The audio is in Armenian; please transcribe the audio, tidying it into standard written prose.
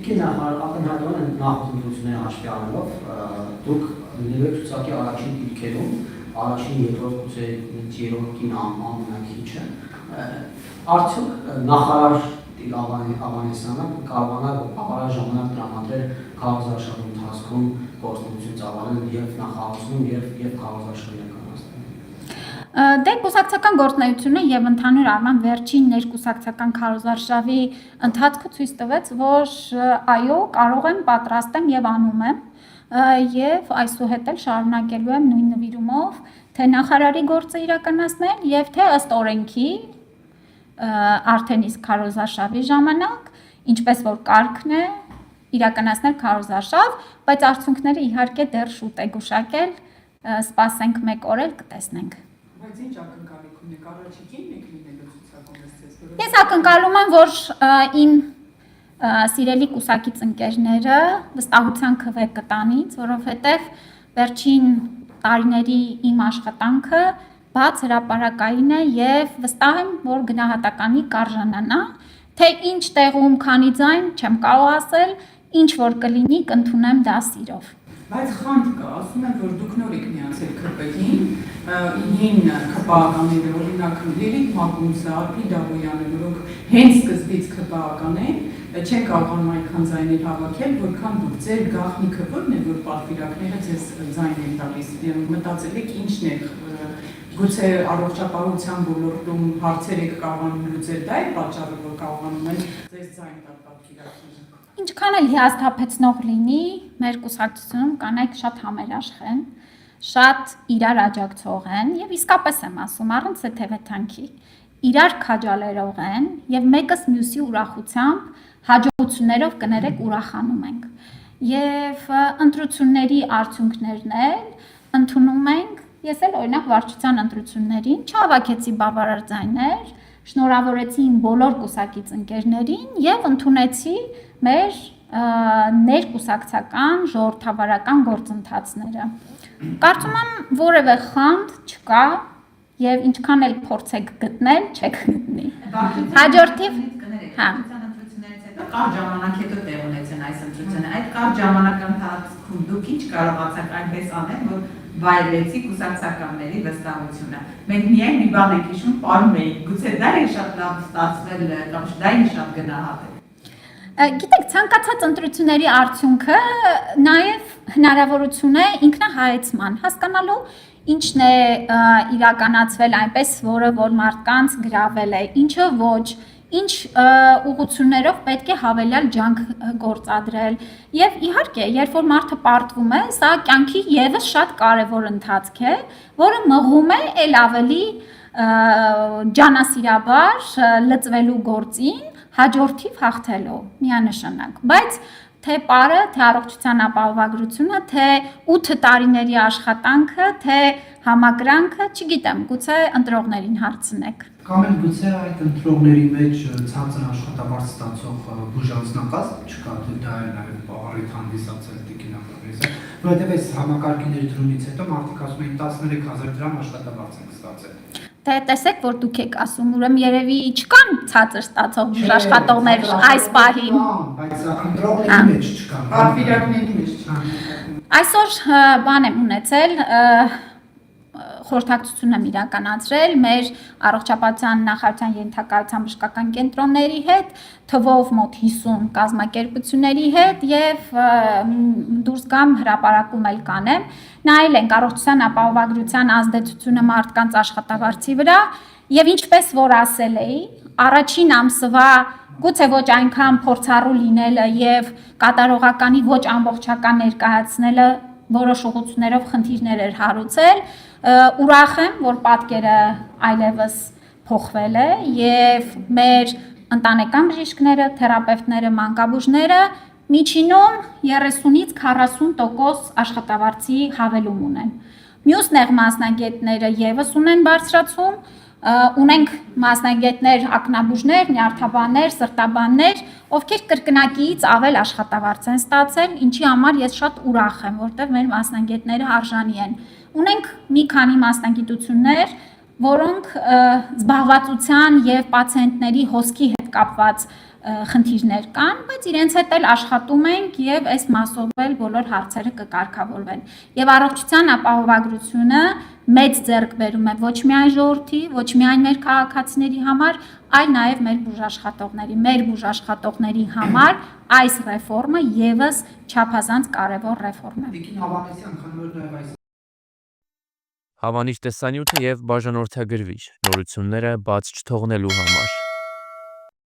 Տիկին ակնհայտորեն նախընտրությունները հաշվի առնելով դուք լինելու եք ցուցակի առաջին դիրքերում, առաջին երկրորդ երրորդին ամենակիչը, արդյոք նախարար Ավանեսյանը կարողանա բավարար ժամանակ տրամադրել քաղաքաշարժի ընթացքում գործունեություն ծավալել եւ նախահարցում եւ քաղաքաշարժի իրականացնել։ Դե կուսակցական գործունեությունը եւ ընդհանուր առմամբ վերջին ներկուսակցական քարոզարշավի ընթացքը ցույց տվեց, որ այո, կարող եմ, պատրաստ եմ եւ անում եմ եւ այսուհետ էլ շարունակելու եմ նույն նվիրումով թե նախարարի գործը իրականացնել եւ թե ըստ օրենքի արդեն իսկ քարոզարշավի ժամանակ, ինչպես որ կարգն է իրականացնել քարոզարշավ, բայց արդյունքները իհարկե դեռ շուտ է գուշակել, սպասենք մեկ օր էլ կտեսնենք։ Բայց ինչ ակնկալիք ունեք, առաջիկին եք լինելու ցուցակում ըստ Ես ակնկալում եմ, որ իմ սիրելի կուսակից ընկերները վստահության քվե կտանից, որովհետև վերջին տարիների իմ աշխատանքը բաց հրապարակային է եւ վստահ եմ, որ գնահատականի կարժանանա, թե ինչ տեղում քանի ձայն չեմ կարող ասել, ինչ որ կլինի կընդունեմ դա սիրով։ Բայց խանդ կա, ասում են, որ դուք նոր եք միացել ՔՊ-ին, հին ՔՊ-ականները, օրինակ Լիլիթ Մակունցը, Ալպի Դավոյանը, որոնք հենց սկզբից ՔՊ-ական են, չեն կարողանում այնքան ձայներ հավաքել, որքան դուք ձեր գաղտնիքը ո՞րն է, որ պատվիրակները ձեզ ձայն են տալիս, մտածել եք ինչն է, գուցե առողջապահության ոլորտում հարցեր եք կարողանում լուծել, դա է պատճառը, որ կարողանում են ձեզ ձայն տալ պատվիրակները։ Ինչքան էլ հիասթափեցնող լինի, մեր կուսակցությունում կանայք շատ համերաշխ են, շատ իրար աջակցող են եւ իսկապես եմ ասում, առանց թեթևեթանքի, իրար քաջալերող են եւ մեկս մյուսի ուրախությամբ հաջողություններով կներեք ուրախանում ենք։ Եվ ընտրությունների արդյունքներն էլ ընդունում ենք, ես էլ օրինակ վարչության ընտրություններին չհավաքեցի բավարար ձայներ, շնորհավորեցի իմ բոլոր կուսակից ընկերներին եւ ընդունեցի մեր ներկուսակցական ժողովրդավարական գործընթացները։ Կարծում եմ որևէ խանդ չկա եւ ինչքան էլ փորձեք գտնել, չեք գտնի։ Հաջորդիվ, հա, ընտրություններից հետո կարճ ժամանակ հետո տեղ ունեցան այս ընտրությունները։ Այդ կարճ ժամանակի ընթացքում դուք ինչ կարողացաք այնպես անել, որ վայելեցի կուսակցականների վստահությունը։ Մենք միայն մի բան ենք հիշում, պարում էինք, գուցե դա է շատ լավ ստացվել կամ դա է շատ գնահատել։ Գիտեք, ցանկացած ընտրությունների արդյունքը նաև հնարավորություն է ինքնահայեցման, հասկանալու ինչն է իրականացվել այնպես, որը որ մարդկանց գրավել է, ինչը ոչ, ինչ ուղղություններով պետք է հավելյալ ջանք գործադրել եւ իհարկե երբ որ մարդը պարտվում է սա կյանքի եւս շատ կարեւոր ընթացք է որը մղում է ել ավելի ջանասիրաբար լծվելու գործին հաջորդիվ հաղթելու միանշանակ բայց թե պարը թե առողջության ապահովագրությունը թե 8 տարիների աշխատանքը թե համակրանքը չգիտեմ գուցե ընտրողներին հարցնեք Կամ էլ գուցե այդ ընտրողների մեջ ցածր աշխատավարձ ստացող բուժանձնակազմ չկա, թե դա էլ նաև առիթ հանդիսացել տիկինականից, որովհետև այս համակարգիների դրումից հետո մարդիկ ասում են 13000 դրամ աշխատավարձ են ստացել։ Դե տեսեք, որ դուք եք ասում, ուրեմն երևի չկան ցածր ստացող բուժաշխատողներ այս պահին։ Բայց ընտրողների մեջ չկան։ Պատվիրակների մեջ չկան։ Այսօր բան եմ ունեցել խորհրդակցություն եմ իրականացրել մեր առողջապահության նախարարության ենթակայության բժշկական կենտրոնների հետ, թվով մոտ 50 կազմակերպությունների հետ եւ դուրս գամ հրապարակում էլ կանեմ, նայել ենք առողջության ապահովագրության ազդեցությունը մարդկանց աշխատավարձի վրա եւ ինչպես որ ասել էի, առաջին ամսվա գուցե ոչ այնքան փորձառու լինելը եւ կատարողականի ոչ ամբողջական ներկայացնելը որոշ ուղղություններով խնդիրներ էր հարուցել ուրախ եմ, որ պատկերը այլևս փոխվել է եւ մեր ընտանեկան բժիշկները, թերապևտները, մանկաբույժները միջինում 30-ից 40% աշխատավարձի հավելում ունեն։ Մյուս նեղ մասնագետները եւս ունեն բարձրացում, ունենք մասնագետներ, ակնաբուժներ, նյարդաբաններ, սրտաբաններ, ովքեր կրկնակիից ավել աշխատավարձ են ստացել, ինչի համար ես շատ ուրախ եմ, որտեղ մեր մասնագետները արժանի են։ Ունենք մի քանի մասնագիտություններ, որոնք զբաղվածության եւ պացիենտների հոսքի հետ կապված խնդիրներ կան, բայց իրենց հետ էլ աշխատում ենք եւ այս մասով էլ բոլոր հարցերը կկարգավորվեն։ Եվ առողջության ապահովագրությունը մեծ ձեռքբերում է ոչ միայն ժողովրդի, ոչ միայն մեր քաղաքացիների համար, այլ նաեւ մեր բուժաշխատողների համար այս ռեֆորմը եւս չափազանց կարեւոր ռեֆորմ է։ Տիկին Հավանեսյան, խնդրում եմ նաեւ այս Հավանիչ տեսանյութը եւ բաժանորդագրվիչ նորությունները բաց չթողնելու համար։